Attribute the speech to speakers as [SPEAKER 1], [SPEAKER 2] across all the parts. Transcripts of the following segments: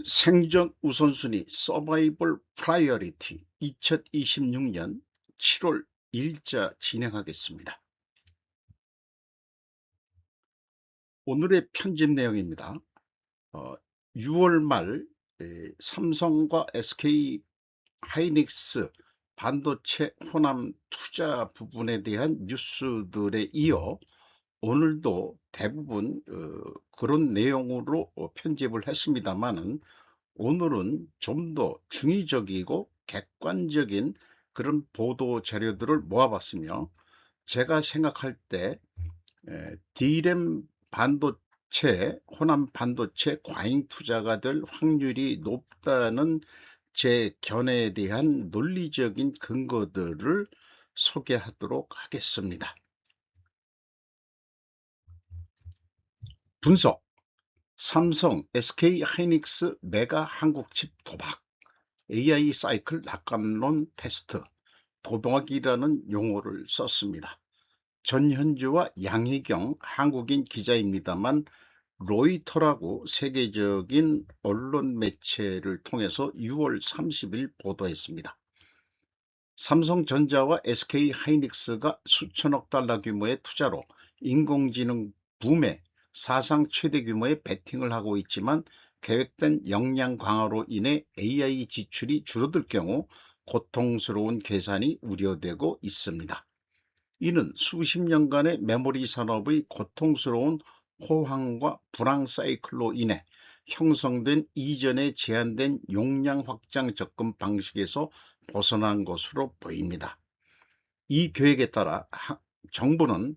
[SPEAKER 1] 생존 우선순위 서바이벌 프라이어리티 2026년 7월 1일자 진행하겠습니다. 오늘의 편집 내용입니다. 6월 말 삼성과 SK 하이닉스 반도체 호남 투자 부분에 대한 뉴스들에 이어 오늘도 대부분 그런 내용으로 편집을 했습니다만은 오늘은 좀 더 중의적이고 객관적인 그런 보도 자료들을 모아봤으며 제가 생각할 때 D램 반도체, 호남 반도체 과잉 투자가 될 확률이 높다는 제 견해에 대한 논리적인 근거들을 소개하도록 하겠습니다. 분석: 삼성, SK 하이닉스 메가 한국칩 도박, AI 사이클 낙관론 테스트, 도박이라는 용어를 썼습니다. 전현주와 양희경 한국인 기자입니다만 로이터라고 세계적인 언론 매체를 통해서 6월 30일 보도했습니다. 삼성전자와 SK 하이닉스가 수천억 달러 규모의 투자로 인공지능 붐에 사상 최대 규모의 베팅을 하고 있지만 계획된 역량 강화로 인해 AI 지출이 줄어들 경우 고통스러운 계산이 우려되고 있습니다. 이는 수십 년간의 메모리 산업의 고통스러운 호황과 불황 사이클로 인해 형성된 이전에 제한된 용량 확장 접근 방식에서 벗어난 것으로 보입니다. 이 계획에 따라 정부는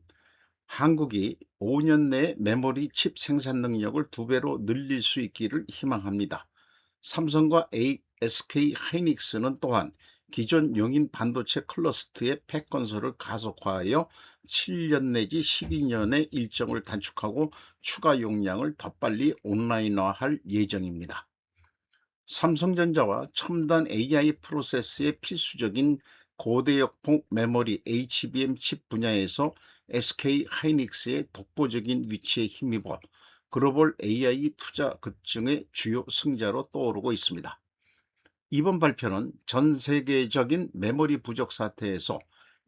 [SPEAKER 1] 한국이 5년 내에 메모리 칩 생산 능력을 2배로 늘릴 수 있기를 희망합니다. 삼성과 SK 하이닉스는 또한 기존 용인 반도체 클러스터의 팩 건설을 가속화하여 7년 내지 12년의 일정을 단축하고 추가 용량을 더 빨리 온라인화할 예정입니다. 삼성전자와 첨단 AI 프로세스의 필수적인 고대역폭 메모리 HBM 칩 분야에서 SK 하이닉스의 독보적인 위치에 힘입어 글로벌 AI 투자 급증의 주요 승자로 떠오르고 있습니다. 이번 발표는 전 세계적인 메모리 부족 사태에서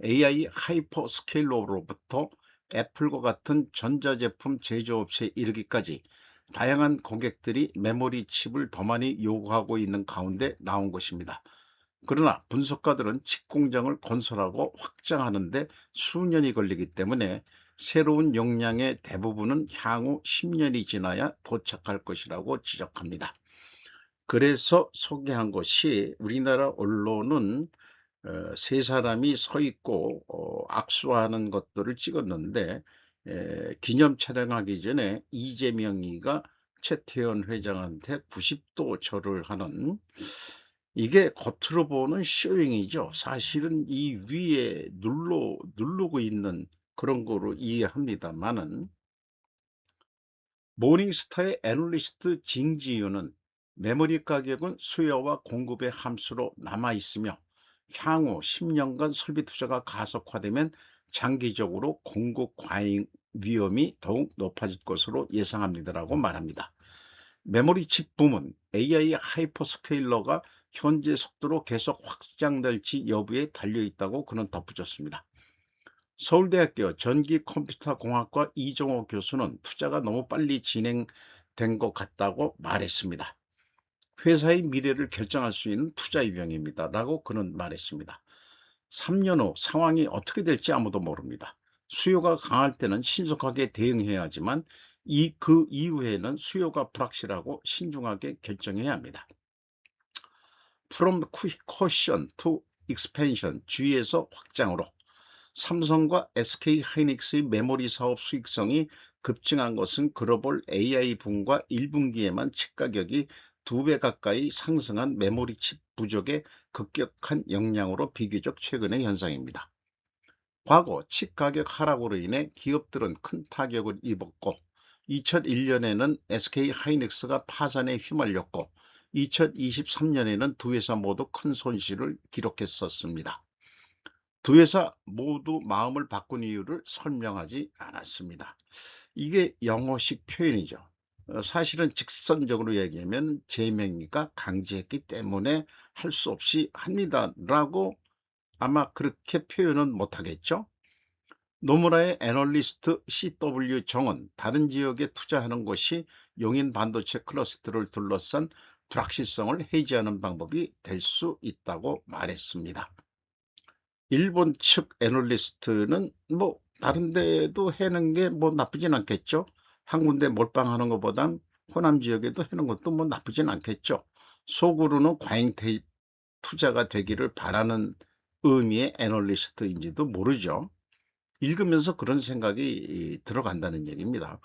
[SPEAKER 1] AI 하이퍼스케일러로부터 애플과 같은 전자제품 제조업체에 이르기까지 다양한 고객들이 메모리 칩을 더 많이 요구하고 있는 가운데 나온 것입니다. 그러나 분석가들은 칩 공장을 건설하고 확장하는 데 수년이 걸리기 때문에 새로운 용량의 대부분은 향후 10년이 지나야 도착할 것이라고 지적합니다. 그래서 소개한 것이 우리나라 언론은 세 사람이 서 있고 악수하는 것들을 찍었는데 기념 촬영하기 전에 이재명이가 최태원 회장한테 90도 절을 하는, 이게 겉으로 보는 쇼잉이죠. 사실은 이 위에 누르고 있는 그런 거로 이해합니다만은, 모닝스타의 애널리스트 징지유는 메모리 가격은 수요와 공급의 함수로 남아 있으며 향후 10년간 설비 투자가 가속화되면 장기적으로 공급 과잉 위험이 더욱 높아질 것으로 예상합니다라고 말합니다. 메모리 칩 붐은 AI 하이퍼스케일러가 현재 속도로 계속 확장될지 여부에 달려 있다고 그는 덧붙였습니다. 서울대학교 전기컴퓨터공학과 이종호 교수는 투자가 너무 빨리 진행된 것 같다고 말했습니다. 회사의 미래를 결정할 수 있는 투자 유형입니다 라고 그는 말했습니다. 3년 후 상황이 어떻게 될지 아무도 모릅니다. 수요가 강할 때는 신속하게 대응해야 하지만 그 이후에는 수요가 불확실하고 신중하게 결정해야 합니다. From caution to expansion, 주의에서 확장으로 삼성과 SK 하이닉스의 메모리 사업 수익성이 급증한 것은 글로벌 AI 붐과 1분기에만 칩 가격이 2배 가까이 상승한 메모리 칩 부족의 급격한 영향으로 비교적 최근의 현상입니다. 과거 칩 가격 하락으로 인해 기업들은 큰 타격을 입었고 2001년에는 SK 하이닉스가 파산에 휘말렸고 2023년에는 두 회사 모두 큰 손실을 기록했었습니다. 두 회사 모두 마음을 바꾼 이유를 설명하지 않았습니다. 이게 영어식 표현이죠. 사실은 직선적으로 얘기하면 제명이가 강제했기 때문에 할 수 없이 합니다라고 아마 그렇게 표현은 못하겠죠. 노무라의 애널리스트 CW 정은 다른 지역에 투자하는 것이 용인 반도체 클러스터를 둘러싼 불확실성을 해지하는 방법이 될 수 있다고 말했습니다. 일본 측 애널리스트는 뭐 다른 데도 해는 게 뭐 나쁘진 않겠죠. 한 군데 몰빵하는 것보단 호남 지역에도 해는 것도 뭐 나쁘진 않겠죠. 속으로는 과잉 투자가 되기를 바라는 의미의 애널리스트인지도 모르죠. 읽으면서 그런 생각이 들어간다는 얘기입니다.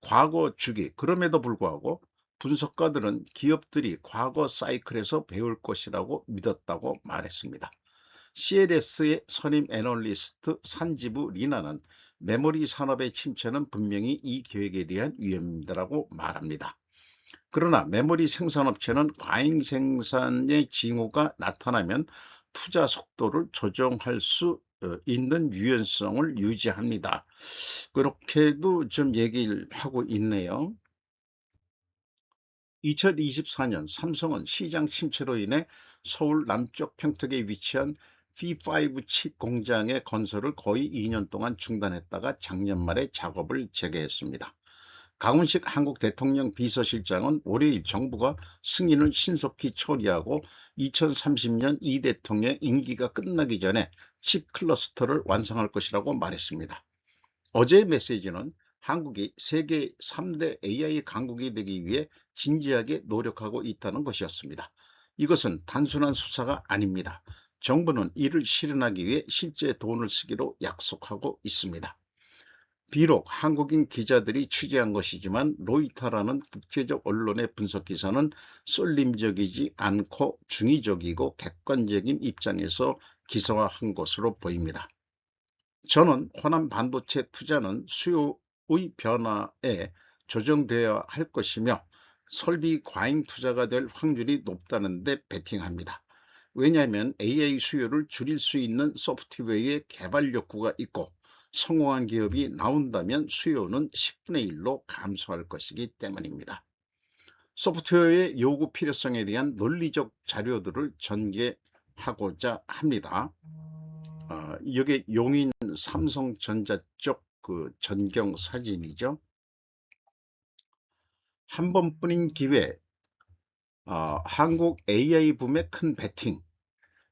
[SPEAKER 1] 과거 주기, 그럼에도 불구하고 분석가들은 기업들이 과거 사이클에서 배울 것이라고 믿었다고 말했습니다. CLS의 선임 애널리스트 산지부 리나는 메모리 산업의 침체는 분명히 이 계획에 대한 위험이라고 말합니다. 그러나 메모리 생산업체는 과잉 생산의 징후가 나타나면 투자 속도를 조정할 수 있는 유연성을 유지합니다. 그렇게도 좀 얘기를 하고 있네요. 2024년 삼성은 시장 침체로 인해 서울 남쪽 평택에 위치한 P5 칩 공장의 건설을 거의 2년 동안 중단했다가 작년 말에 작업을 재개했습니다. 강훈식 한국 대통령 비서실장은 월요일 정부가 승인을 신속히 처리하고 2030년 이 대통령 임기가 끝나기 전에 칩 클러스터를 완성할 것이라고 말했습니다. 어제의 메시지는 한국이 세계 3대 AI 강국이 되기 위해 진지하게 노력하고 있다는 것이었습니다. 이것은 단순한 수사가 아닙니다. 정부는 이를 실현하기 위해 실제 돈을 쓰기로 약속하고 있습니다. 비록 한국인 기자들이 취재한 것이지만 로이터라는 국제적 언론의 분석 기사는 쏠림적이지 않고 중의적이고 객관적인 입장에서 기사화한 것으로 보입니다. 저는 호남 반도체 투자는 수요의 변화에 조정되어야 할 것이며 설비 과잉 투자가 될 확률이 높다는 데 베팅합니다. 왜냐하면 AI 수요를 줄일 수 있는 소프트웨어의 개발 욕구가 있고 성공한 기업이 나온다면 수요는 10분의 1로 감소할 것이기 때문입니다. 소프트웨어의 요구 필요성에 대한 논리적 자료들을 전개하고자 합니다. 이게 용인 삼성전자 쪽 그 전경 사진이죠. 한 번뿐인 기회, 한국 AI 붐의 큰 베팅.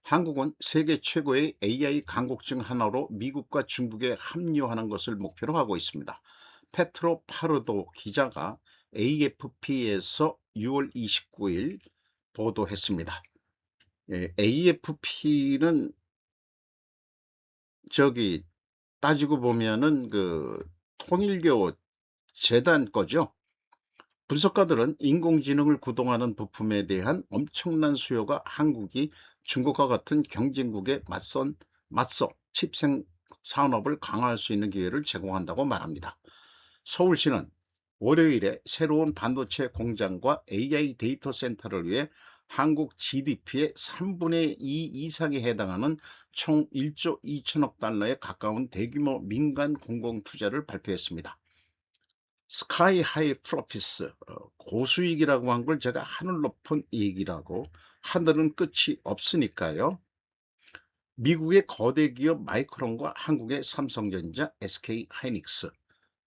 [SPEAKER 1] 한국은 세계 최고의 AI 강국 중 하나로 미국과 중국에 합류하는 것을 목표로 하고 있습니다. 페트로 파르도 기자가 AFP에서 6월 29일 보도했습니다. AFP는 저기 따지고 보면은 그 통일교 재단 거죠. 분석가들은 인공지능을 구동하는 부품에 대한 엄청난 수요가 한국이 중국과 같은 경쟁국에 맞서 칩생 산업을 강화할 수 있는 기회를 제공한다고 말합니다. 서울시는 월요일에 새로운 반도체 공장과 AI 데이터 센터를 위해 한국 GDP의 3분의 2 이상에 해당하는 총 1조 2천억 달러에 가까운 대규모 민간 공공 투자를 발표했습니다. 스카이 하이 프로피스, 고수익이라고 한 걸 제가 하늘 높은 이익이라고, 하늘은 끝이 없으니까요. 미국의 거대 기업 마이크론과 한국의 삼성전자, SK 하이닉스,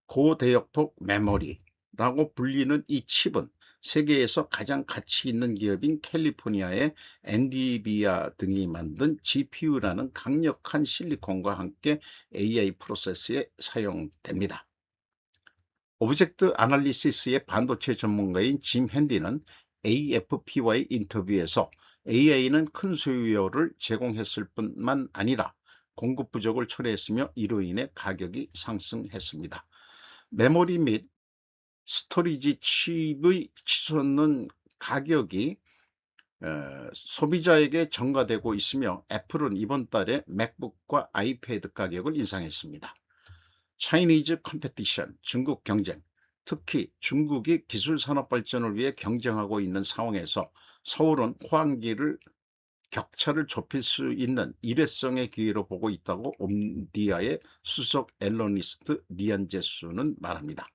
[SPEAKER 1] 고대역폭 메모리라고 불리는 이 칩은 세계에서 가장 가치 있는 기업인 캘리포니아의 엔비디아 등이 만든 GPU라는 강력한 실리콘과 함께 AI 프로세스에 사용됩니다. 오브젝트 아날리시스의 반도체 전문가인 짐 핸디는 AFP와의 인터뷰에서 AI는 큰 수요를 제공했을 뿐만 아니라 공급 부족을 초래했으며 이로 인해 가격이 상승했습니다. 메모리 및 스토리지 칩의 치솟는 가격이 소비자에게 전가되고 있으며 애플은 이번 달에 맥북과 아이패드 가격을 인상했습니다. 차이니즈 컴페티션, 중국 경쟁, 특히 중국이 기술 산업 발전을 위해 경쟁하고 있는 상황에서 서울은 호황기를 격차를 좁힐 수 있는 일회성의 기회로 보고 있다고 옴디아의 수석 앨러니스트 리안 제수는 말합니다.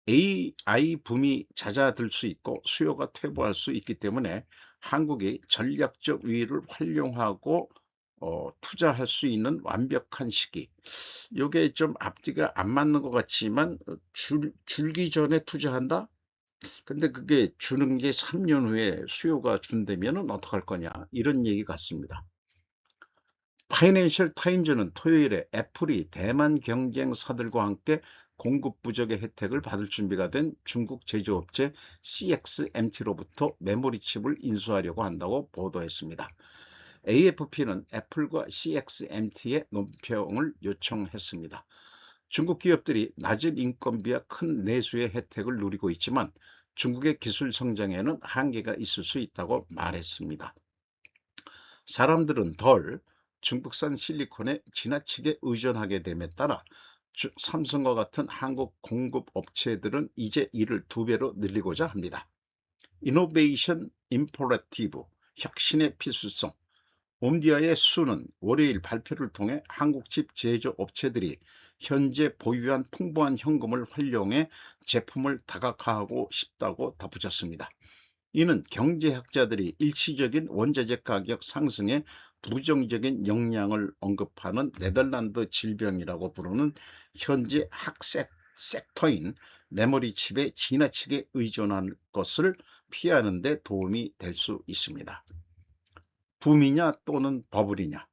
[SPEAKER 1] AI 붐이 잦아들 수 있고 수요가 퇴보할 수 있기 때문에 한국이 전략적 위기를 활용하고 투자할 수 있는 완벽한 시기. 요게 좀 앞뒤가 안 맞는 것 같지만 줄기 전에 투자한다? 근데 그게 주는 게 3년 후에 수요가 준다면은 어떡할 거냐? 이런 얘기 같습니다. 파이낸셜 타임즈는 토요일에 애플이 대만 경쟁사들과 함께 공급 부족의 혜택을 받을 준비가 된 중국 제조업체 CXMT로부터 메모리 칩을 인수하려고 한다고 보도했습니다. AFP는 애플과 CXMT의 논평을 요청했습니다. 중국 기업들이 낮은 인건비와 큰 내수의 혜택을 누리고 있지만 중국의 기술 성장에는 한계가 있을 수 있다고 말했습니다. 사람들은 덜 중국산 실리콘에 지나치게 의존하게 됨에 따라 삼성과 같은 한국 공급 업체들은 이제 이를 2배로 늘리고자 합니다. 이노베이션 임퍼러티브, 혁신의 필수성. 옴디아의 수는 월요일 발표를 통해 한국집 제조업체들이 현재 보유한 풍부한 현금을 활용해 제품을 다각화하고 싶다고 덧붙였습니다. 이는 경제학자들이 일시적인 원자재 가격 상승에 부정적인 영향을 언급하는 네덜란드 질병이라고 부르는 현재 섹터인 메모리 칩에 지나치게 의존한 것을 피하는 데 도움이 될 수 있습니다. 붐이냐 또는 버블이냐.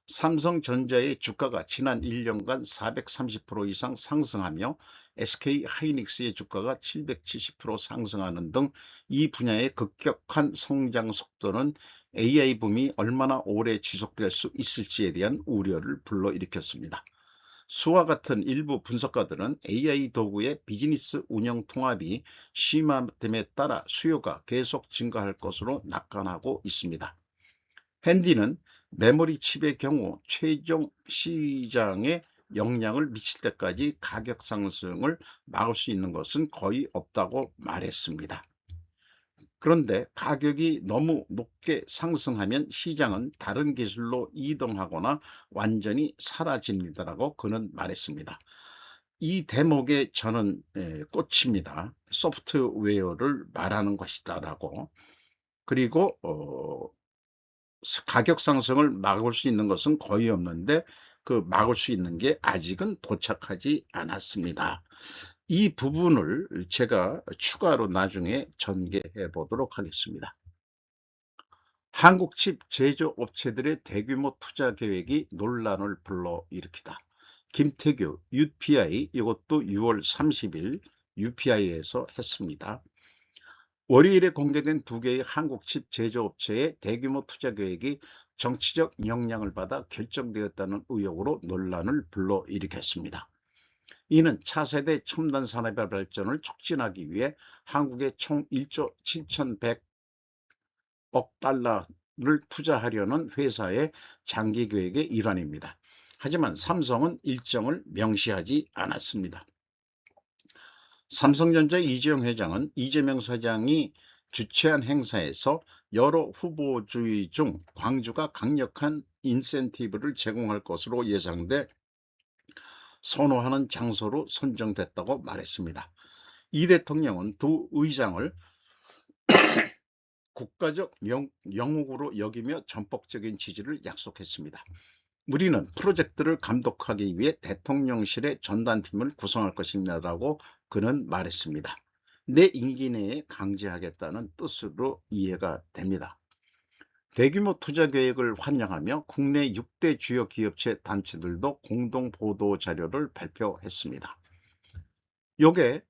[SPEAKER 1] 삼성전자의 주가가 지난 1년간 430% 이상 상승하며 SK하이닉스의 주가가 770% 상승하는 등 이 분야의 급격한 성장 속도는 AI 붐이 얼마나 오래 지속될 수 있을지에 대한 우려를 불러일으켰습니다. 수와 같은 일부 분석가들은 AI 도구의 비즈니스 운영 통합이 심화됨에 따라 수요가 계속 증가할 것으로 낙관하고 있습니다. 핸디는 메모리 칩의 경우 최종 시장에 영향을 미칠 때까지 가격 상승을 막을 수 있는 것은 거의 없다고 말했습니다. 그런데 가격이 너무 높게 상승하면 시장은 다른 기술로 이동하거나 완전히 사라집니다라고 그는 말했습니다. 이 대목에 저는 꽂힙니다. 소프트웨어를 말하는 것이다라고. 그리고 가격 상승을 막을 수 있는 것은 거의 없는데 그 막을 수 있는 게 아직은 도착하지 않았습니다. 이 부분을 제가 추가로 나중에 전개해 보도록 하겠습니다. 한국칩 제조업체들의 대규모 투자 계획이 논란을 불러일으키다. 김태규 UPI 이것도 6월 30일 UPI에서 했습니다. 월요일에 공개된 2개의 한국칩 제조업체의 대규모 투자 계획이 정치적 영향을 받아 결정되었다는 의혹으로 논란을 불러일으켰습니다. 이는 차세대 첨단 산업의 발전을 촉진하기 위해 한국에 총 1조 7,100억 달러를 투자하려는 회사의 장기 계획의 일환입니다. 하지만 삼성은 일정을 명시하지 않았습니다. 삼성전자 이재용 회장은 이재명 사장이 주최한 행사에서 여러 후보주의 중 광주가 강력한 인센티브를 제공할 것으로 예상돼 선호하는 장소로 선정됐다고 말했습니다. 이 대통령은 두 의장을 국가적 영웅으로 여기며 전폭적인 지지를 약속했습니다. 우리는 프로젝트를 감독하기 위해 대통령실의 전담팀을 구성할 것입니다라고 그는 말했습니다. 내 임기 내에 강제하겠다는 뜻으로 이해가 됩니다. 대규모 투자 계획을 환영하며 국내 6대 주요 기업체 단체들도 공동 보도 자료를 발표했습니다. 요게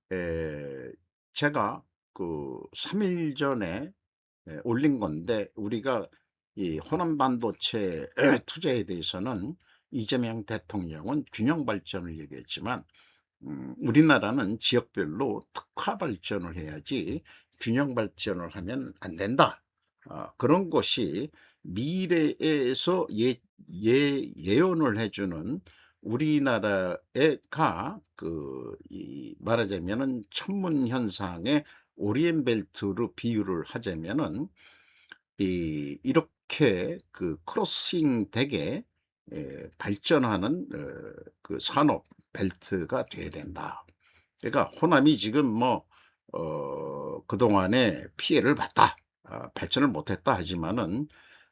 [SPEAKER 1] 제가 그 3일 전에 올린 건데 우리가 이 호남 반도체 투자에 대해서는 이재명 대통령은 균형 발전을 얘기했지만 우리나라는 지역별로 특화 발전을 해야지 균형 발전을 하면 안 된다. 그런 것이 미래에서 예언을 해주는 우리나라가 말하자면은 천문 현상의 오리엔벨트로 비유를 하자면은 이렇게 그 크로싱 되게 발전하는 그 산업 벨트가 돼야 된다. 그러니까 호남이 지금 그동안에 피해를 봤다. 발전을 못했다 하지만은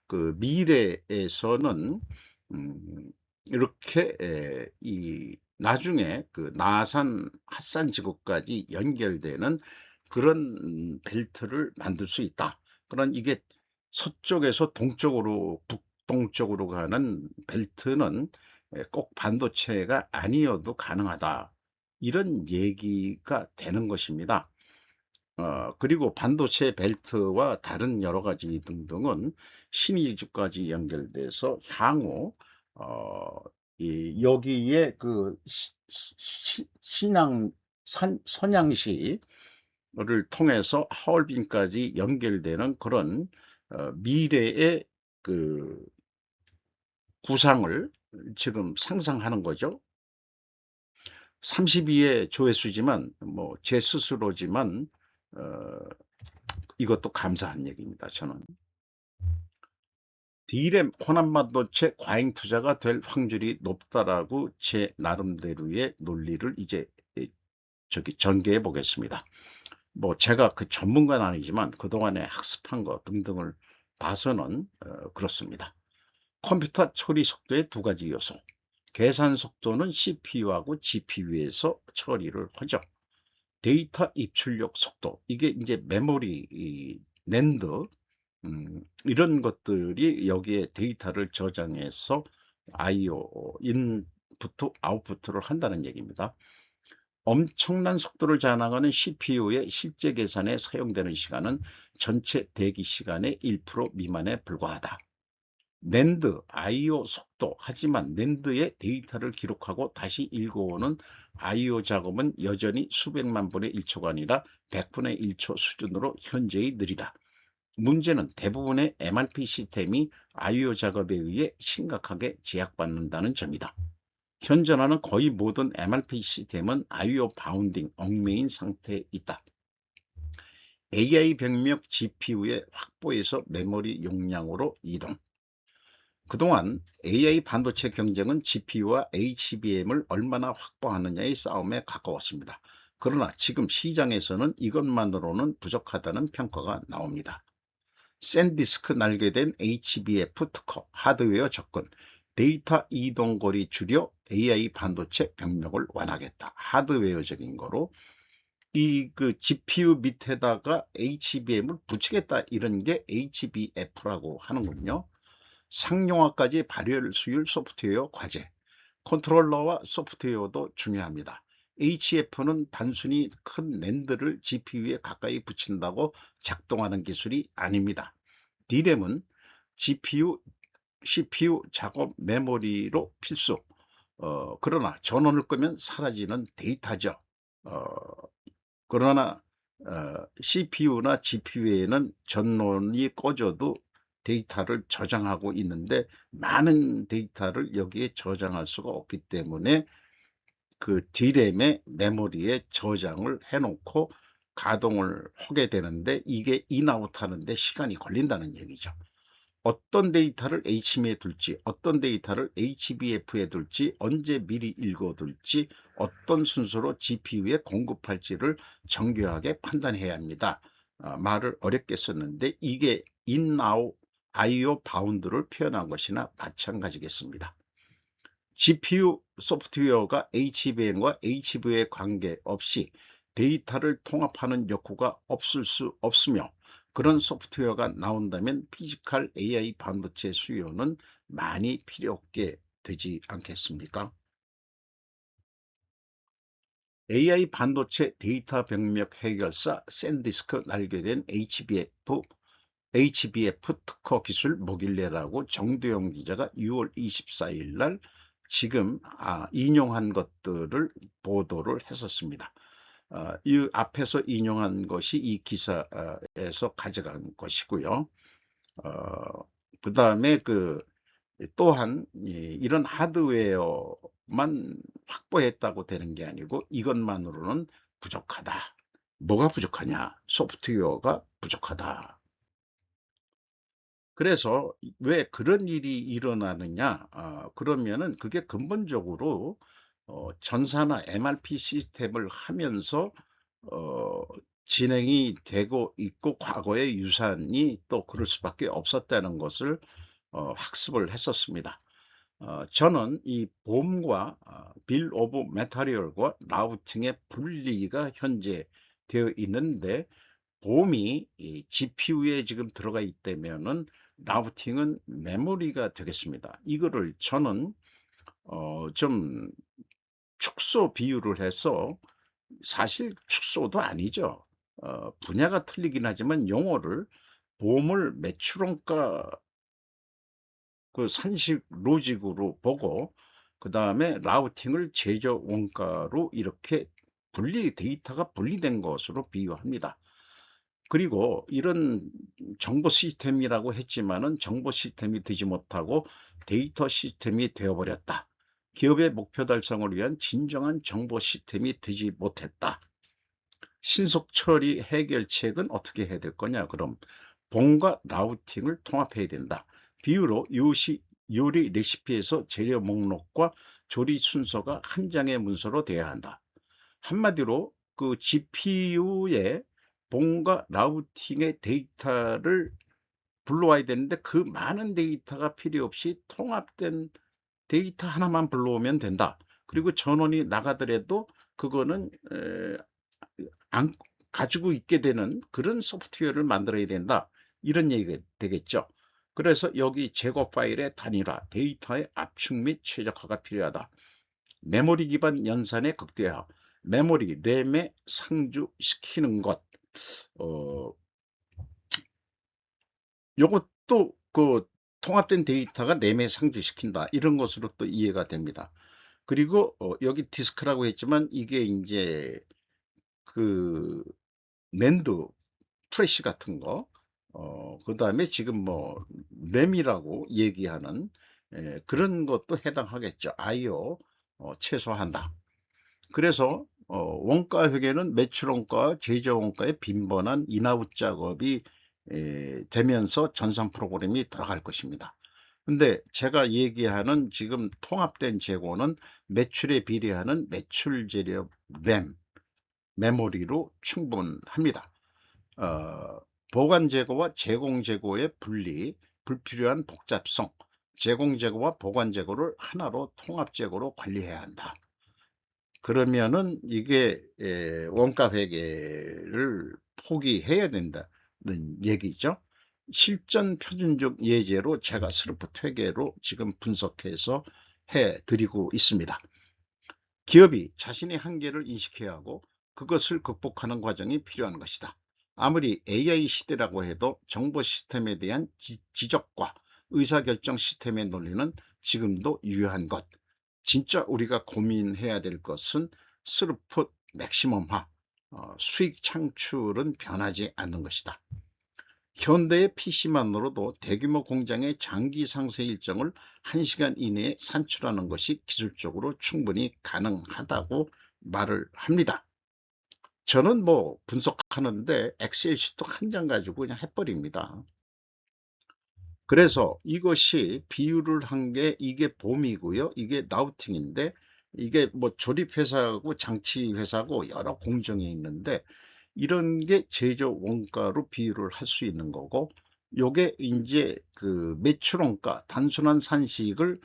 [SPEAKER 1] 그 미래에서는 음, 이렇게 이 나중에 그 나산 핫산 지구까지 연결되는 그런 벨트를 만들 수 있다. 그런 이게 서쪽에서 동쪽으로 북동쪽으로 가는 벨트는 꼭 반도체가 아니어도 가능하다. 이런 얘기가 되는 것입니다. 그리고 반도체 벨트와 다른 여러 가지 등등은 신의주까지 연결돼서 향후 어, 여기에 그 신양 선양시를 통해서 하얼빈까지 연결되는 그런 미래의 그 구상을 지금 상상하는 거죠. 32의 조회수지만 제 스스로지만 어, 이것도 감사한 얘기입니다. 저는 D램 호남반도체 과잉 투자가 될 확률이 높다라고 제 나름대로의 논리를 이제 전개해 보겠습니다. 제가 그 전문가는 아니지만 그동안에 학습한 것 등등을 봐서는 그렇습니다. 컴퓨터 처리 속도의 두 가지 요소. 계산 속도는 CPU하고 GPU에서 처리를 하죠. 데이터 입출력 속도. 이게 이제 메모리, 낸드, 이런 것들이 여기에 데이터를 저장해서 IO, 인부트, 아웃부트를 한다는 얘기입니다. 엄청난 속도를 자랑하는 CPU의 실제 계산에 사용되는 시간은 전체 대기 시간의 1% 미만에 불과하다. 낸드, IO 속도. 하지만 낸드의 데이터를 기록하고 다시 읽어오는 IO 작업은 여전히 수백만 분의 1초가 아니라 100분의 1초 수준으로 현저히 느리다. 문제는 대부분의 MRP 시스템이 IO 작업에 의해 심각하게 제약받는다는 점이다. 현존하는 거의 모든 MRP 시스템은 IO 바운딩, 얽매인 상태에 있다. AI 병력 GPU의 확보에서 메모리 용량으로 이동. 그동안 AI 반도체 경쟁은 GPU와 HBM을 얼마나 확보하느냐의 싸움에 가까웠습니다. 그러나 지금 시장에서는 이것만으로는 부족하다는 평가가 나옵니다. 샌디스크 날개된 HBF 특허, 하드웨어 접근, 데이터 이동거리 줄여 AI 반도체 병력을 완화하겠다. 하드웨어적인 거로 그 GPU 밑에다가 HBM을 붙이겠다, 이런 게 HBF라고 하는군요. 상용화까지 발열 수율 소프트웨어 과제, 컨트롤러와 소프트웨어도 중요합니다. HF는 단순히 큰 낸드를 GPU에 가까이 붙인다고 작동하는 기술이 아닙니다. D램은 GPU, CPU 작업 메모리로 필수. 그러나 전원을 끄면 사라지는 데이터죠. 어, 그러나 CPU나 GPU에는 전원이 꺼져도 데이터를 저장하고 있는데 많은 데이터를 여기에 저장할 수가 없기 때문에 그 D램의 메모리에 저장을 해놓고 가동을 하게 되는데 이게 인아웃 하는데 시간이 걸린다는 얘기죠. 어떤 데이터를 HM에 둘지, 어떤 데이터를 HBF에 둘지, 언제 미리 읽어둘지, 어떤 순서로 GPU에 공급할지를 정교하게 판단해야 합니다. 말을 어렵게 썼는데 이게 in-out, IO 바운드를 표현한 것이나 마찬가지겠습니다. GPU 소프트웨어가 HBM과 HV에 관계없이 데이터를 통합하는 욕구가 없을 수 없으며 그런 소프트웨어가 나온다면 피지컬 AI 반도체 수요는 많이 필요 없게 되지 않겠습니까? AI 반도체 데이터 병력 해결사 샌디스크 날개된 HBF 특허 기술 모길레라고 정두영 기자가 6월 24일 날 지금 인용한 것들을 보도를 했었습니다. 이 앞에서 인용한 것이 이 기사에서 가져간 것이고요. 그 다음에 또한 이런 하드웨어만 확보했다고 되는 게 아니고 이것만으로는 부족하다. 뭐가 부족하냐? 소프트웨어가 부족하다. 그래서 왜 그런 일이 일어나느냐? 그러면은 그게 근본적으로 전사나 MRP 시스템을 하면서 어, 진행이 되고 있고 과거의 유산이 또 그럴 수밖에 없었다는 것을 학습을 했었습니다. 저는 이 봄과 빌 오브 메타리얼과 라우팅의 분리가 현재 되어 있는데 봄이 이 GPU에 지금 들어가 있다면은 라우팅은 메모리가 되겠습니다. 이거를 저는 좀 축소 비유를 해서 사실 축소도 아니죠. 분야가 틀리긴 하지만 용어를 봄을 매출원가 그 산식 로직으로 보고 그 다음에 라우팅을 제조 원가로 이렇게 데이터가 분리된 것으로 비유합니다. 그리고 이런 정보 시스템이라고 했지만은 정보 시스템이 되지 못하고 데이터 시스템이 되어버렸다. 기업의 목표 달성을 위한 진정한 정보 시스템이 되지 못했다. 신속 처리 해결책은 어떻게 해야 될 거냐? 그럼 본과 라우팅을 통합해야 된다. 비유로 요리 레시피에서 재료 목록과 조리 순서가 한 장의 문서로 되어야 한다. 한마디로 그 GPU에 본과 라우팅의 데이터를 불러와야 되는데 그 많은 데이터가 필요 없이 통합된 데이터 하나만 불러오면 된다. 그리고 전원이 나가더라도 그거는 안 가지고 있게 되는 그런 소프트웨어를 만들어야 된다. 이런 얘기가 되겠죠. 그래서 여기 제거 파일의 단일화, 데이터의 압축 및 최적화가 필요하다. 메모리 기반 연산의 극대화, 메모리 램에 상주시키는 것. 어, 요것도 그 통합된 데이터가 램에 상주시킨다. 이런 것으로 또 이해가 됩니다. 그리고 여기 디스크라고 했지만 이게 이제 그 낸드 프레시 같은 거, 그 다음에 지금 뭐 램이라고 얘기하는 그런 것도 해당하겠죠. IO 최소화한다. 그래서 원가 회계는 매출 원가와 제조 원가의 빈번한 인아웃 작업이 되면서 전산 프로그램이 들어갈 것입니다. 근데 제가 얘기하는 지금 통합된 재고는 매출에 비례하는 매출 재료 램, 메모리로 충분합니다. 어, 보관 재고와 제공 재고의 분리, 불필요한 복잡성, 제공 재고와 보관 재고를 하나로 통합 재고로 관리해야 한다. 그러면은 이게 원가 회계를 포기해야 된다는 얘기죠. 실전 표준적 예제로 제가 스루프트 회계로 지금 분석해서 해 드리고 있습니다. 기업이 자신의 한계를 인식해야 하고 그것을 극복하는 과정이 필요한 것이다. 아무리 AI 시대라고 해도 정보 시스템에 대한 지적과 의사결정 시스템의 논리는 지금도 유효한 것. 진짜 우리가 고민해야 될 것은 스루풋 맥시멈화, 수익 창출은 변하지 않는 것이다. 현대의 PC만으로도 대규모 공장의 장기 상세 일정을 1시간 이내에 산출하는 것이 기술적으로 충분히 가능하다고 말을 합니다. 저는 뭐 분석하는데 엑셀 시트 한 장 가지고 그냥 해버립니다. 그래서 이것이 비유를 한 게 이게 봄이고요. 이게 라우팅인데 이게 뭐 조립회사하고 장치회사하고 여러 공정이 있는데 이런 게 제조 원가로 비유를 할 수 있는 거고 요게 이제 그 매출 원가 단순한 산식을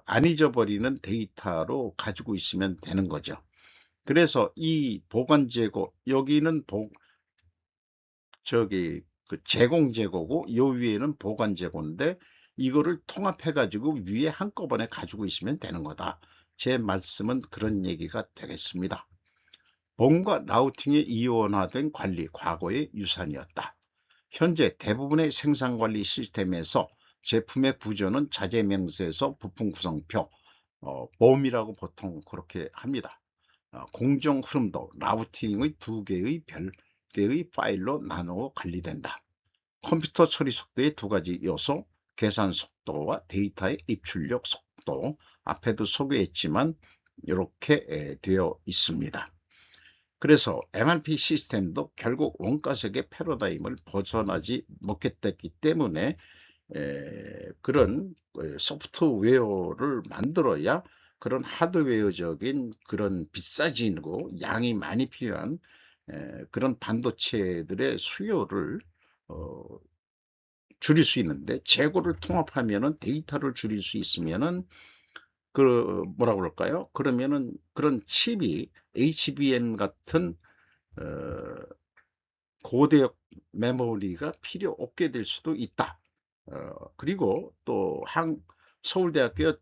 [SPEAKER 1] 안 잊어버리는 데이터로 가지고 있으면 되는 거죠. 그래서 이 보관 재고 여기는 저기 그 제공 재고고 요 위에는 보관 재고인데 이거를 통합해 가지고 위에 한꺼번에 가지고 있으면 되는 거다. 제 말씀은 그런 얘기가 되겠습니다. 본과 라우팅이 이원화된 관리 과거의 유산이었다. 현재 대부분의 생산관리 시스템에서 제품의 구조는 자재명세서 부품 구성표, 봄이라고 보통 그렇게 합니다. 공정 흐름도 라우팅의 두 개의 별개의 파일로 나누어 관리된다. 컴퓨터 처리 속도의 두 가지 요소, 계산 속도와 데이터의 입출력 속도, 앞에도 소개했지만 이렇게 되어 있습니다. 그래서 MRP 시스템도 결국 원가세계 패러다임을 벗어나지 못했기 때문에 그런 소프트웨어를 만들어야 그런 하드웨어적인 그런 비싸지고 양이 많이 필요한 그런 반도체들의 수요를 어, 줄일 수 있는데, 재고를 통합하면은 데이터를 줄일 수 있으면은 그 뭐라 그럴까요? 그러면은 그런 칩이 HBM 같은 어, 고대역 메모리가 필요 없게 될 수도 있다. 그리고 또 서울대학교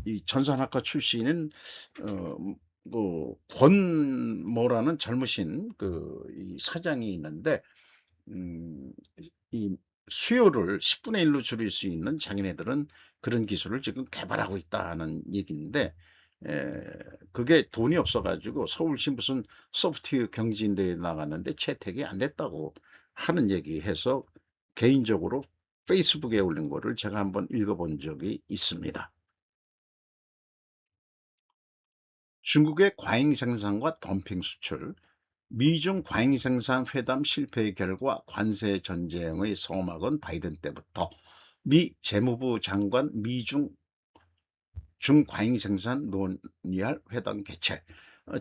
[SPEAKER 1] 이 전산학과 출신인 어, 권모라는 젊으신 이 사장이 있는데, 음, 이 수요를 10분의 1로 줄일 수 있는 자기네들은 그런 기술을 지금 개발하고 있다는 얘기인데, 에, 그게 돈이 없어가지고 서울시 무슨 소프트웨어 경진대회에 나갔는데 채택이 안 됐다고 하는 얘기해서 개인적으로 페이스북에 올린 거를 제가 한번 읽어본 적이 있습니다. 중국의 과잉 생산과 덤핑 수출, 미중 과잉 생산 회담 실패의 결과 관세 전쟁의 서막은 바이든 때부터. 미 재무부 장관 미중 중과잉 생산 논의할 회담 개최.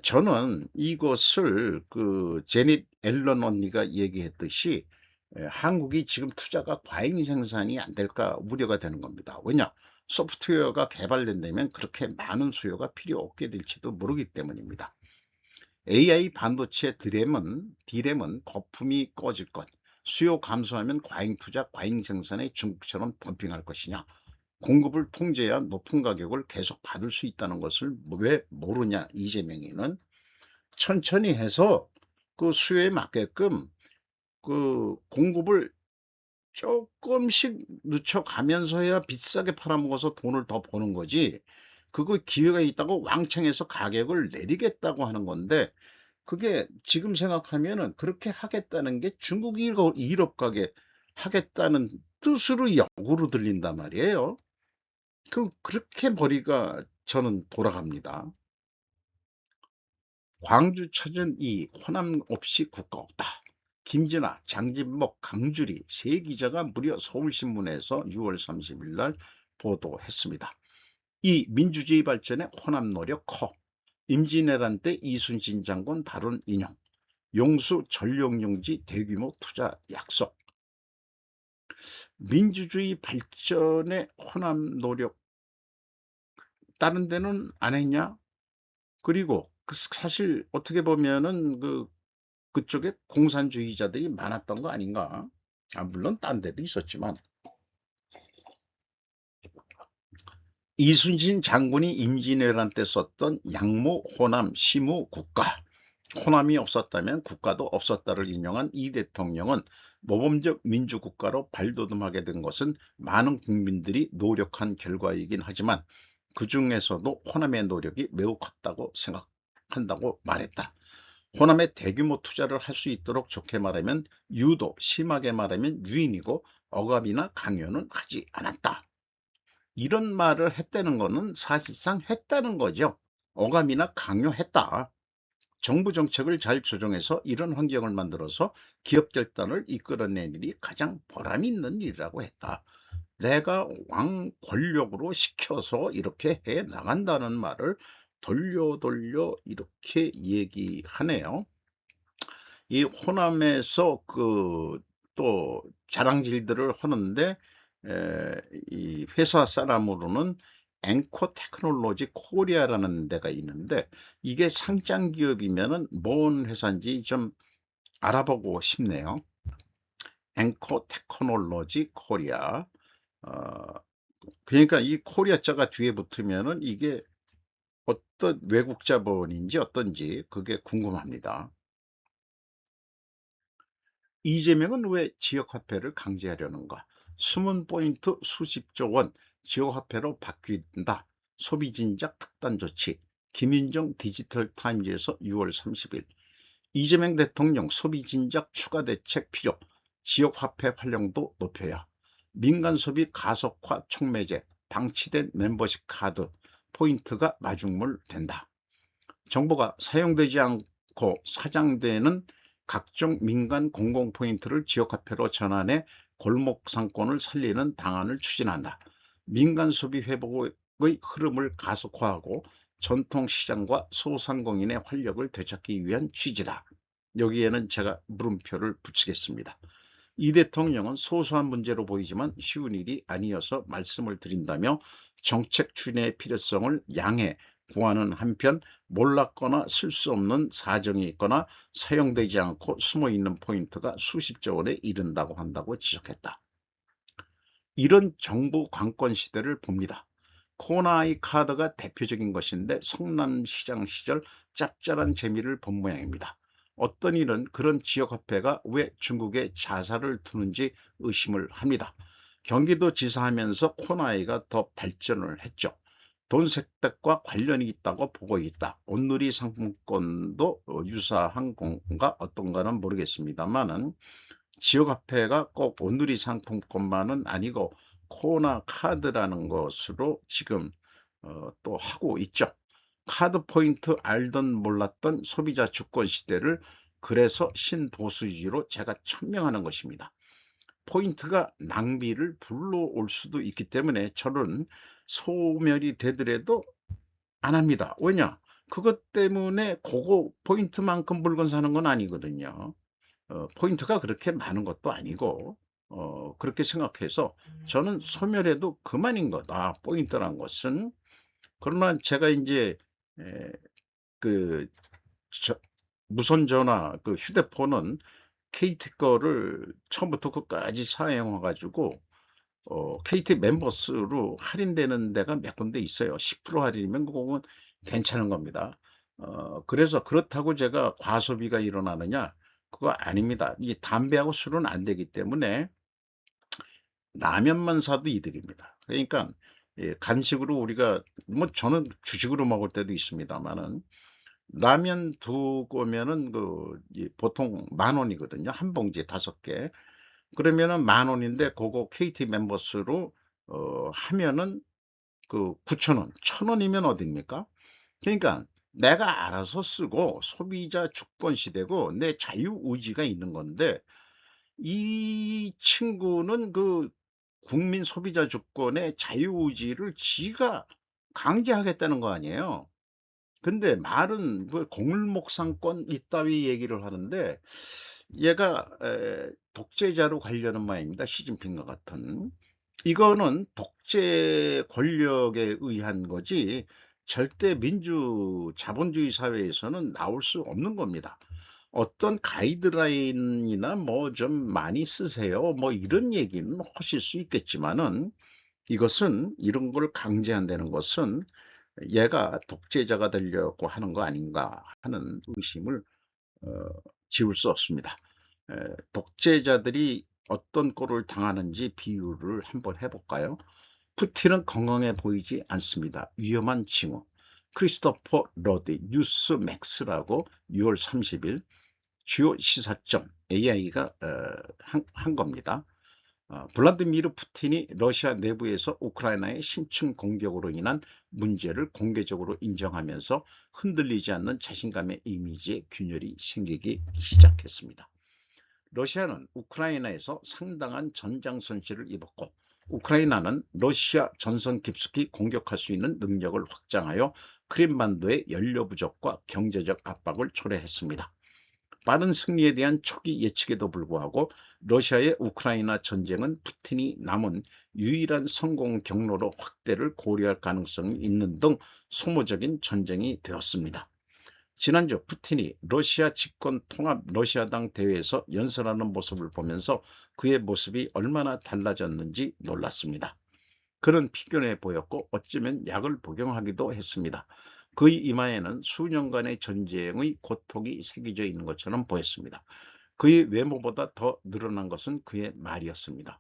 [SPEAKER 1] 저는 이것을 제닛 앨런 언니가 얘기했듯이 한국이 지금 투자가 과잉 생산이 안 될까 우려가 되는 겁니다. 왜냐? 소프트웨어가 개발된다면 그렇게 많은 수요가 필요 없게 될지도 모르기 때문입니다. AI 반도체 디램은 거품이 꺼질 것. 수요 감소하면 과잉 투자, 과잉 생산에 중국처럼 덤핑할 것이냐. 공급을 통제해야 높은 가격을 계속 받을 수 있다는 것을 왜 모르냐. 이재명이는 천천히 해서 그 수요에 맞게끔 그 공급을 조금씩 늦춰가면서야 비싸게 팔아먹어서 돈을 더 버는 거지. 그거 기회가 있다고 왕창해서 가격을 내리겠다고 하는 건데, 그게 지금 생각하면은 그렇게 하겠다는 게 중국 일업 가게 하겠다는 뜻으로 역으로 들린단 말이에요. 그렇게 머리가 저는 돌아갑니다. 광주 찾은 이 호남 없이 국가 없다. 김진아, 장진목, 강주리 세 기자가 무려 서울신문에서 6월 30일 날 보도했습니다. 이 민주주의 발전에 호남 노력 커. 임진왜란 때 이순신 장군 발언 인용. 용수 전력용지 대규모 투자 약속. 민주주의 발전에 호남 노력 다른 데는 안 했냐? 그리고 사실 어떻게 보면은 그쪽에 공산주의자들이 많았던 거 아닌가? 물론 딴 데도 있었지만, 이순신 장군이 임진왜란 때 썼던 양모 호남 시무 국가, 호남이 없었다면 국가도 없었다를 인용한 이 대통령은 모범적 민주국가로 발돋움하게 된 것은 많은 국민들이 노력한 결과이긴 하지만 그 중에서도 호남의 노력이 매우 컸다고 생각한다고 말했다. 호남에 대규모 투자를 할 수 있도록 좋게 말하면 유도, 심하게 말하면 유인이고 억압이나 강요는 하지 않았다. 이런 말을 했다는 것은 사실상 했다는 거죠. 억압이나 강요했다. 정부 정책을 잘 조정해서 이런 환경을 만들어서 기업 결단을 이끌어낸 일이 가장 보람 있는 일이라고 했다. 내가 왕 권력으로 시켜서 이렇게 해 나간다는 말을 돌려 이렇게 얘기하네요. 이 호남에서 또 자랑질들을 하는데, 이 회사 사람으로는 앵커 테크놀로지 코리아라는 데가 있는데, 이게 상장 기업이면은 뭔 회사인지 좀 알아보고 싶네요. 앵커 테크놀로지 코리아. 어, 그러니까 이 코리아자가 뒤에 붙으면은 이게 어떤 외국 자본인지 어떤지 그게 궁금합니다. 이재명은 왜 지역화폐를 강제하려는가? 숨은 포인트 수십조 원 지역화폐로 바뀐다. 소비진작 특단 조치. 김윤정 디지털타임즈에서 6월 30일. 이재명 대통령 소비진작 추가 대책 필요. 지역화폐 활용도 높여야. 민간 소비 가속화 촉매제. 방치된 멤버십 카드. 포인트가 마중물 된다. 정보가 사용되지 않고 사장되는 각종 민간 공공포인트를 지역화폐로 전환해 골목 상권을 살리는 방안을 추진한다. 민간 소비 회복의 흐름을 가속화하고 전통시장과 소상공인의 활력을 되찾기 위한 취지다. 여기에는 제가 물음표를 붙이겠습니다. 이 대통령은 소소한 문제로 보이지만 쉬운 일이 아니어서 말씀을 드린다며 정책 추진의 필요성을 양해 구하는 한편 몰랐거나 쓸 수 없는 사정이 있거나 사용되지 않고 숨어있는 포인트가 수십조 원에 이른다고 한다고 지적했다. 이런 정부 관권 시대를 봅니다. 코나이 카드가 대표적인 것인데 성남시장 시절 짭짤한 재미를 본 모양입니다. 어떤 이는 그런 지역화폐가 왜 중국에 자사를 두는지 의심을 합니다. 경기도지사 하면서 코나이가 더 발전을 했죠. 돈 세탁과 관련이 있다고 보고 있다. 온누리 상품권도 유사한 건가 어떤가는 모르겠습니다만은 지역화폐가 꼭 온누리 상품권만은 아니고 코나 카드라는 것으로 지금 또 하고 있죠. 카드 포인트 알던 몰랐던 소비자 주권 시대를 그래서 신보수주의로 제가 천명하는 것입니다. 포인트가 낭비를 불러올 수도 있기 때문에 저는 소멸이 되더라도 안 합니다. 왜냐? 그것 때문에 그거 포인트만큼 물건 사는 건 아니거든요. 포인트가 그렇게 많은 것도 아니고 그렇게 생각해서 저는 소멸해도 그만인 거다. 포인트란 것은. 그러나 제가 이제 에, 그 저- 무선 전화 그 휴대폰은 KT 거를 처음부터 끝까지 사용해 가지고 KT 멤버스로 할인되는 데가 몇 군데 있어요. 10% 할인이면 그거는 괜찮은 겁니다. 그래서 그렇다고 제가 과소비가 일어나느냐? 그거 아닙니다. 이 담배하고 술은 안 되기 때문에 라면만 사도 이득입니다. 그러니까 예, 간식으로 우리가 뭐 저는 주식으로 먹을 때도 있습니다만은 라면 두 거면은 보통 10,000원이거든요. 한 봉지에 5개. 그러면은 10,000원인데 그거 KT 멤버스로 하면은 9,000원, 1,000원이면 어딥니까? 그러니까 내가 알아서 쓰고 소비자 주권 시대고 내 자유 의지가 있는 건데 이 친구는 국민 소비자 주권의 자유 의지를 지가 강제하겠다는 거 아니에요. 근데 말은 공물목상권 이따위 얘기를 하는데 얘가 독재자로 가려는 모양입니다. 시진핑과 같은. 이거는 독재 권력에 의한 거지 절대 민주 자본주의 사회에서는 나올 수 없는 겁니다. 어떤 가이드라인이나 뭐 좀 많이 쓰세요. 뭐 이런 얘기는 하실 수 있겠지만은 이것은 이런 걸 강제한다는 것은 얘가 독재자가 되려고 하는 거 아닌가 하는 의심을 어, 지울 수 없습니다. 독재자들이 어떤 꼴을 당하는지 비유를 한번 해볼까요? 푸틴은 건강해 보이지 않습니다. 위험한 징후. 크리스토퍼 러디 뉴스맥스라고 6월 30일 주요 시사점 AI가 한 겁니다. 블라디미르 푸틴이 러시아 내부에서 우크라이나의 심층 공격으로 인한 문제를 공개적으로 인정하면서 흔들리지 않는 자신감의 이미지에 균열이 생기기 시작했습니다. 러시아는 우크라이나에서 상당한 전장 손실을 입었고 우크라이나는 러시아 전선 깊숙이 공격할 수 있는 능력을 확장하여 크림반도의 연료 부족과 경제적 압박을 초래했습니다. 빠른 승리에 대한 초기 예측에도 불구하고 러시아의 우크라이나 전쟁은 푸틴이 남은 유일한 성공 경로로 확대를 고려할 가능성이 있는 등 소모적인 전쟁이 되었습니다. 지난주 푸틴이 러시아 집권 통합 러시아당 대회에서 연설하는 모습을 보면서 그의 모습이 얼마나 달라졌는지 놀랐습니다. 그는 피곤해 보였고 어쩌면 약을 복용하기도 했습니다. 그의 이마에는 수년간의 전쟁의 고통이 새겨져 있는 것처럼 보였습니다. 그의 외모보다 더 늘어난 것은 그의 말이었습니다.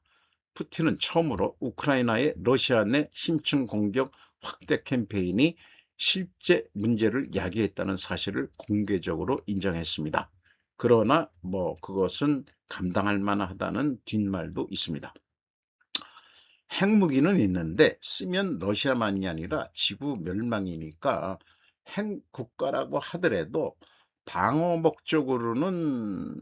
[SPEAKER 1] 푸틴은 처음으로 우크라이나의 러시아 내 심층 공격 확대 캠페인이 실제 문제를 야기했다는 사실을 공개적으로 인정했습니다. 그러나 그것은 감당할 만하다는 뒷말도 있습니다. 핵무기는 있는데 쓰면 러시아만이 아니라 지구 멸망이니까 핵국가라고 하더라도 방어 목적으로는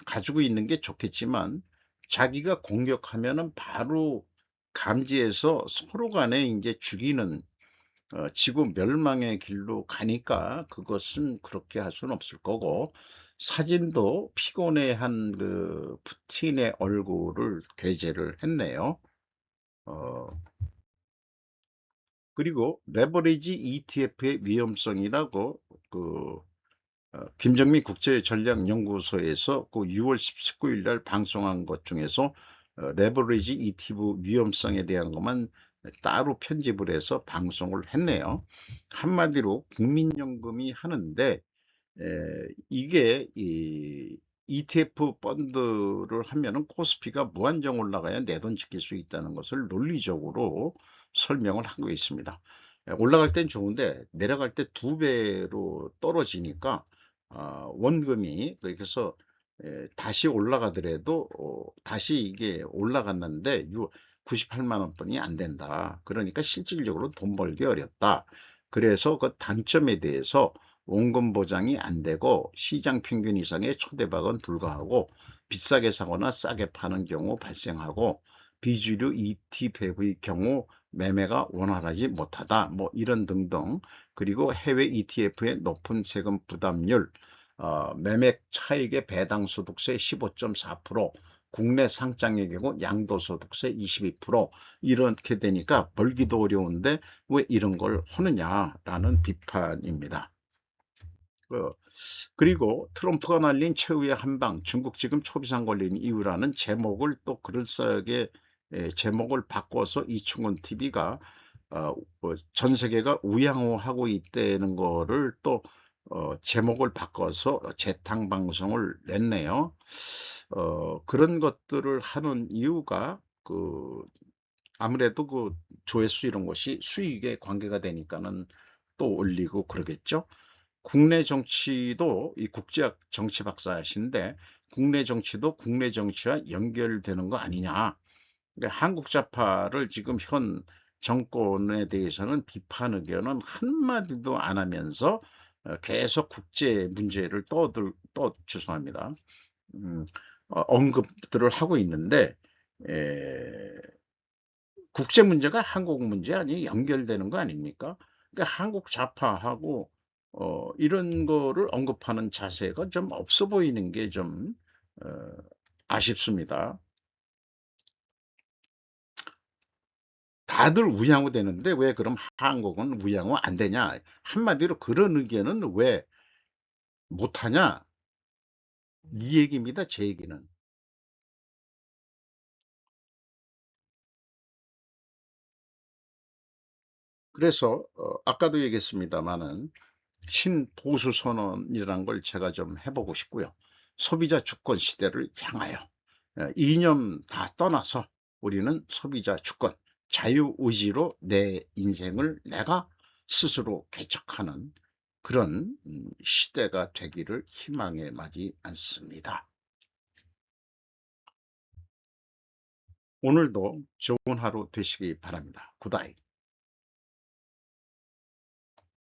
[SPEAKER 1] 가지고 있는 게 좋겠지만 자기가 공격하면은 바로 감지해서 서로 간에 이제 죽이는 지구 멸망의 길로 가니까 그것은 그렇게 할 수는 없을 거고, 사진도 피곤해한 그 푸틴의 얼굴을 게재를 했네요. 어, 그리고 레버리지 ETF의 위험성이라고 그 김정민 국제전략연구소에서 그 6월 19일 날 방송한 것 중에서 레버리지 ETF 위험성에 대한 것만 따로 편집을 해서 방송을 했네요. 한마디로 국민연금이 하는데 이게 이 ETF 펀드를 하면은 코스피가 무한정 올라가야 내 돈 지킬 수 있다는 것을 논리적으로 설명을 하고 있습니다. 올라갈 땐 좋은데 내려갈 때 두 배로 떨어지니까 원금이 그래서 다시 올라가더라도 다시 이게 올라갔는데 98만 원뿐이 안 된다. 그러니까 실질적으로 돈 벌기 어렵다. 그래서 그 단점에 대해서 원금 보장이 안 되고 시장 평균 이상의 초대박은 불가하고 비싸게 사거나 싸게 파는 경우 발생하고 비주류 ETF의 경우 매매가 원활하지 못하다. 뭐 이런 등등. 그리고 해외 ETF의 높은 세금 부담률, 매매 차익의 배당소득세 15.4%, 국내 상장의 경우 양도소득세 22%, 이렇게 되니까 벌기도 어려운데 왜 이런 걸 하느냐라는 비판입니다. 어, 그리고 트럼프가 날린 최후의 한방, 중국 지금 초비상 걸린 이유라는 제목을 또 그럴싸하게 제목을 바꿔서 이충원 TV가 전 세계가 우양호하고 있다는 거를 또 제목을 바꿔서 재탕 방송을 냈네요. 그런 것들을 하는 이유가 아무래도 그 조회수 이런 것이 수익에 관계가 되니까는 또 올리고 그러겠죠. 국내 정치도 이 국제학 정치 박사이신데 국내 정치도 국내 정치와 연결되는 거 아니냐. 그러니까 한국 좌파를 지금 현 정권에 대해서는 비판 의견은 한마디도 안 하면서 계속 국제 문제를 죄송합니다. 음, 언급들을 하고 있는데 에, 국제 문제가 한국 문제 아니 연결되는 거 아닙니까? 그러니까 한국 좌파하고 이런 거를 언급하는 자세가 좀 없어 보이는 게 좀 아쉽습니다. 다들 우양우 되는데 왜 그럼 한국은 우양우 안 되냐? 한마디로 그런 의견은 왜 못하냐? 이 얘기입니다. 제 얘기는. 그래서 아까도 얘기했습니다마는 신보수 선언이라는 걸 제가 좀 해보고 싶고요. 소비자 주권 시대를 향하여 이념 다 떠나서 우리는 소비자 주권, 자유의지로 내 인생을 내가 스스로 개척하는 그런 시대가 되기를 희망해 마지 않습니다. 오늘도 좋은 하루 되시기 바랍니다. 굿나잇.